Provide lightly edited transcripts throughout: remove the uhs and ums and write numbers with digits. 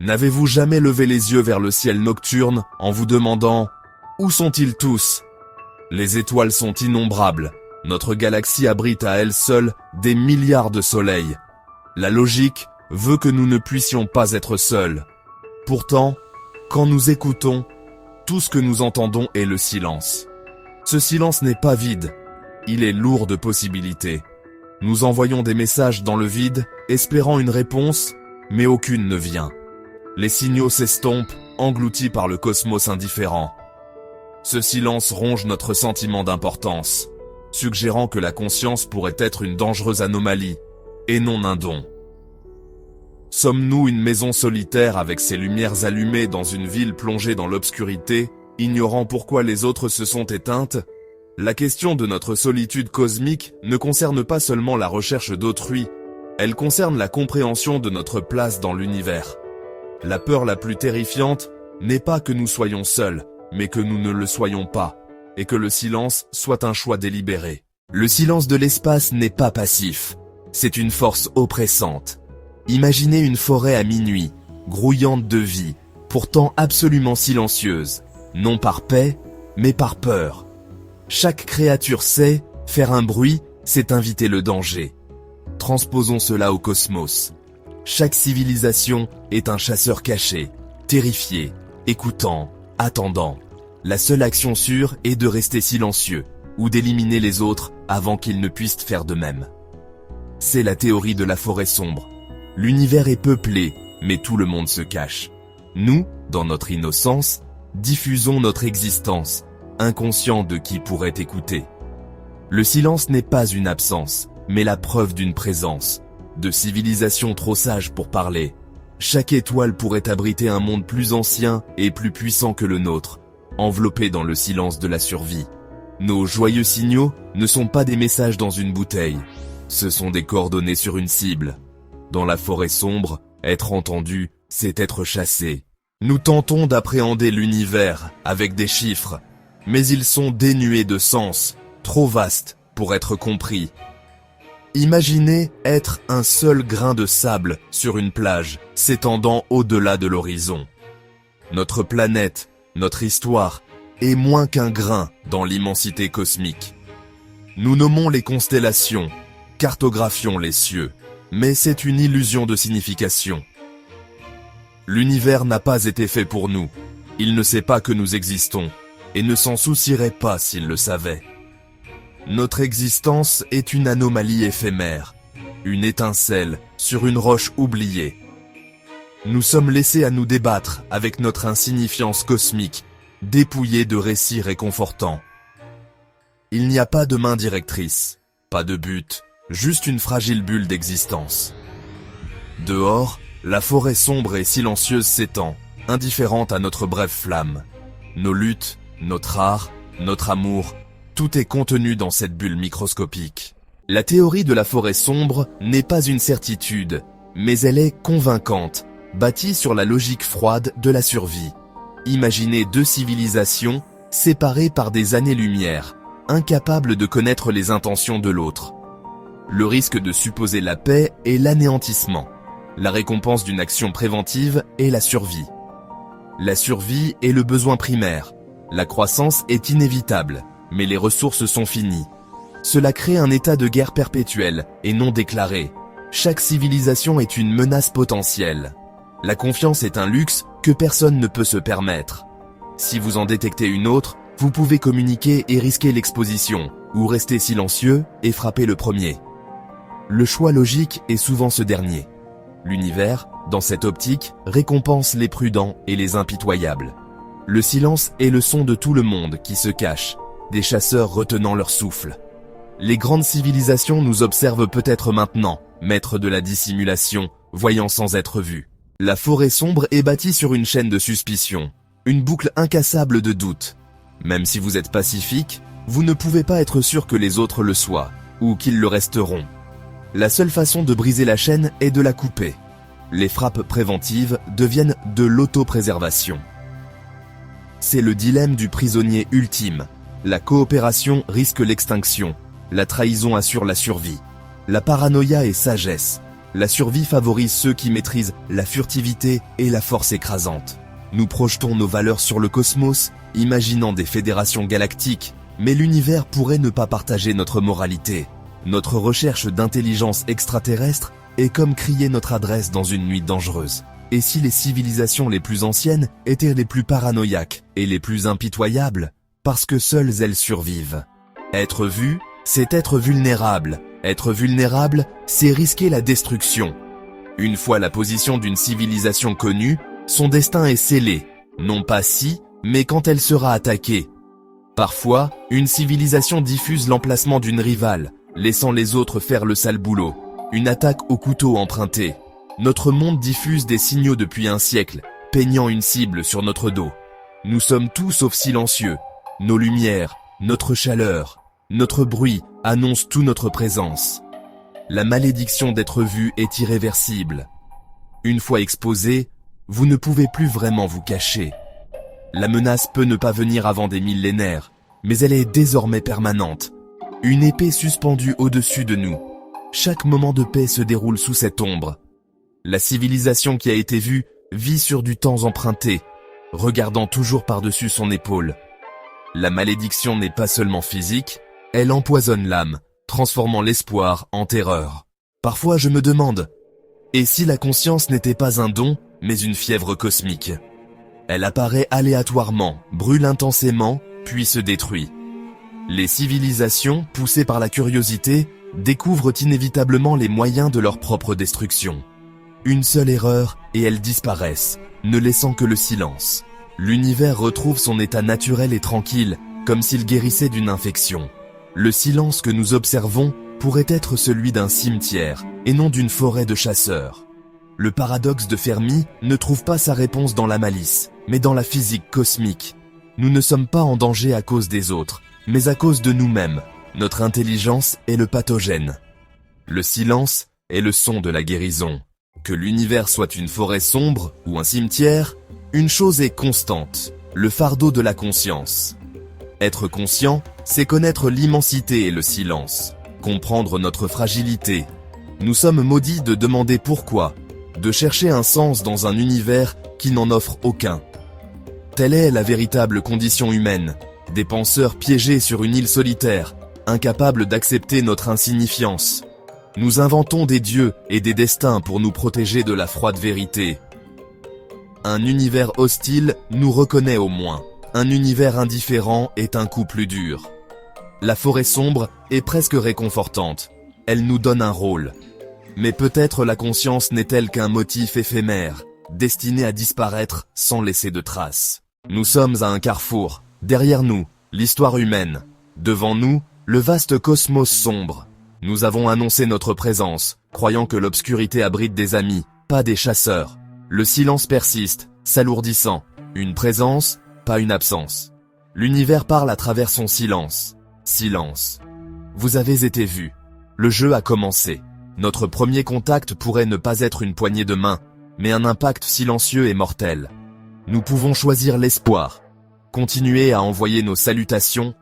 N'avez-vous jamais levé les yeux vers le ciel nocturne en vous demandant « Où sont-ils tous ?» Les étoiles sont innombrables. Notre galaxie abrite à elle seule des milliards de soleils. La logique veut que nous ne puissions pas être seuls. Pourtant, quand nous écoutons, tout ce que nous entendons est le silence. Ce silence n'est pas vide, il est lourd de possibilités. Nous envoyons des messages dans le vide, espérant une réponse, mais aucune ne vient. Les signaux s'estompent, engloutis par le cosmos indifférent. Ce silence ronge notre sentiment d'importance, suggérant que la conscience pourrait être une dangereuse anomalie, et non un don. Sommes-nous une maison solitaire avec ses lumières allumées dans une ville plongée dans l'obscurité, ignorant pourquoi les autres se sont éteintes? La question de notre solitude cosmique ne concerne pas seulement la recherche d'autrui, elle concerne la compréhension de notre place dans l'univers. La peur la plus terrifiante n'est pas que nous soyons seuls, mais que nous ne le soyons pas, et que le silence soit un choix délibéré. Le silence de l'espace n'est pas passif, c'est une force oppressante. Imaginez une forêt à minuit, grouillante de vie, pourtant absolument silencieuse, non par paix, mais par peur. Chaque créature sait, faire un bruit, c'est inviter le danger. Transposons cela au cosmos. Chaque civilisation est un chasseur caché, terrifié, écoutant, attendant. La seule action sûre est de rester silencieux, ou d'éliminer les autres avant qu'ils ne puissent faire de même. C'est la théorie de la forêt sombre. L'univers est peuplé, mais tout le monde se cache. Nous, dans notre innocence, diffusons notre existence, inconscients de qui pourrait écouter. Le silence n'est pas une absence, mais la preuve d'une présence, de civilisation trop sage pour parler. Chaque étoile pourrait abriter un monde plus ancien et plus puissant que le nôtre, enveloppé dans le silence de la survie. Nos joyeux signaux ne sont pas des messages dans une bouteille, ce sont des coordonnées sur une cible. Dans la forêt sombre, être entendu, c'est être chassé. Nous tentons d'appréhender l'univers avec des chiffres, mais ils sont dénués de sens, trop vastes pour être compris. Imaginez être un seul grain de sable sur une plage s'étendant au-delà de l'horizon. Notre planète, notre histoire, est moins qu'un grain dans l'immensité cosmique. Nous nommons les constellations, cartographions les cieux, mais c'est une illusion de signification. L'univers n'a pas été fait pour nous, il ne sait pas que nous existons, et ne s'en soucierait pas s'il le savait. Notre existence est une anomalie éphémère, une étincelle sur une roche oubliée. Nous sommes laissés à nous débattre avec notre insignifiance cosmique, dépouillés de récits réconfortants. Il n'y a pas de main directrice, pas de but, juste une fragile bulle d'existence. Dehors, la forêt sombre et silencieuse s'étend, indifférente à notre brève flamme. Nos luttes, notre art, notre amour, tout est contenu dans cette bulle microscopique. La théorie de la forêt sombre n'est pas une certitude, mais elle est convaincante, bâtie sur la logique froide de la survie. Imaginez deux civilisations séparées par des années-lumière, incapables de connaître les intentions de l'autre. Le risque de supposer la paix est l'anéantissement. La récompense d'une action préventive est la survie. La survie est le besoin primaire. La croissance est inévitable, mais les ressources sont finies. Cela crée un état de guerre perpétuelle et non déclaré. Chaque civilisation est une menace potentielle. La confiance est un luxe que personne ne peut se permettre. Si vous en détectez une autre, vous pouvez communiquer et risquer l'exposition, ou rester silencieux et frapper le premier. Le choix logique est souvent ce dernier. L'univers, dans cette optique, récompense les prudents et les impitoyables. Le silence est le son de tout le monde qui se cache, des chasseurs retenant leur souffle. Les grandes civilisations nous observent peut-être maintenant, maîtres de la dissimulation, voyant sans être vus. La forêt sombre est bâtie sur une chaîne de suspicion, une boucle incassable de doutes. Même si vous êtes pacifique, vous ne pouvez pas être sûr que les autres le soient, ou qu'ils le resteront. La seule façon de briser la chaîne est de la couper. Les frappes préventives deviennent de l'autopréservation. C'est le dilemme du prisonnier ultime. La coopération risque l'extinction. La trahison assure la survie. La paranoïa est sagesse. La survie favorise ceux qui maîtrisent la furtivité et la force écrasante. Nous projetons nos valeurs sur le cosmos, imaginant des fédérations galactiques, mais l'univers pourrait ne pas partager notre moralité. Notre recherche d'intelligence extraterrestre est comme crier notre adresse dans une nuit dangereuse. Et si les civilisations les plus anciennes étaient les plus paranoïaques et les plus impitoyables, parce que seules elles survivent. Être vu, c'est être vulnérable. Être vulnérable, c'est risquer la destruction. Une fois la position d'une civilisation connue, son destin est scellé, non pas si, mais quand elle sera attaquée. Parfois, une civilisation diffuse l'emplacement d'une rivale, laissant les autres faire le sale boulot. Une attaque au couteau emprunté. Notre monde diffuse des signaux depuis un siècle, peignant une cible sur notre dos. Nous sommes tout sauf silencieux. Nos lumières, notre chaleur, notre bruit annoncent toute notre présence. La malédiction d'être vu est irréversible. Une fois exposé, vous ne pouvez plus vraiment vous cacher. La menace peut ne pas venir avant des millénaires, mais elle est désormais permanente. Une épée suspendue au-dessus de nous. Chaque moment de paix se déroule sous cette ombre. La civilisation qui a été vue vit sur du temps emprunté, regardant toujours par-dessus son épaule. La malédiction n'est pas seulement physique, elle empoisonne l'âme, transformant l'espoir en terreur. Parfois je me demande, et si la conscience n'était pas un don, mais une fièvre cosmique? Elle apparaît aléatoirement, brûle intensément, puis se détruit. Les civilisations, poussées par la curiosité, découvrent inévitablement les moyens de leur propre destruction. Une seule erreur, et elles disparaissent, ne laissant que le silence. L'univers retrouve son état naturel et tranquille, comme s'il guérissait d'une infection. Le silence que nous observons pourrait être celui d'un cimetière, et non d'une forêt de chasseurs. Le paradoxe de Fermi ne trouve pas sa réponse dans la malice, mais dans la physique cosmique. Nous ne sommes pas en danger à cause des autres, mais à cause de nous-mêmes. Notre intelligence est le pathogène. Le silence est le son de la guérison. Que l'univers soit une forêt sombre ou un cimetière, une chose est constante, le fardeau de la conscience. Être conscient, c'est connaître l'immensité et le silence, comprendre notre fragilité. Nous sommes maudits de demander pourquoi, de chercher un sens dans un univers qui n'en offre aucun. Telle est la véritable condition humaine, des penseurs piégés sur une île solitaire, incapables d'accepter notre insignifiance. Nous inventons des dieux et des destins pour nous protéger de la froide vérité. Un univers hostile nous reconnaît au moins. Un univers indifférent est un coup plus dur. La forêt sombre est presque réconfortante. Elle nous donne un rôle. Mais peut-être la conscience n'est-elle qu'un motif éphémère, destiné à disparaître sans laisser de traces. Nous sommes à un carrefour. Derrière nous, l'histoire humaine. Devant nous, le vaste cosmos sombre. Nous avons annoncé notre présence, croyant que l'obscurité abrite des amis, pas des chasseurs. Le silence persiste, s'alourdissant. Une présence, pas une absence. L'univers parle à travers son silence. Silence. Vous avez été vus. Le jeu a commencé. Notre premier contact pourrait ne pas être une poignée de main, mais un impact silencieux et mortel. Nous pouvons choisir l'espoir, continuer à envoyer nos salutations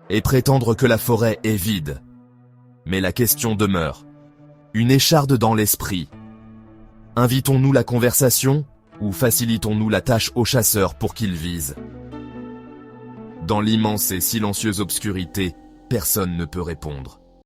et prétendre que la forêt est vide. Mais la question demeure. Une écharde dans l'esprit. Invitons-nous la conversation ou facilitons-nous la tâche aux chasseurs pour qu'ils visent? Dans l'immense et silencieuse obscurité, personne ne peut répondre.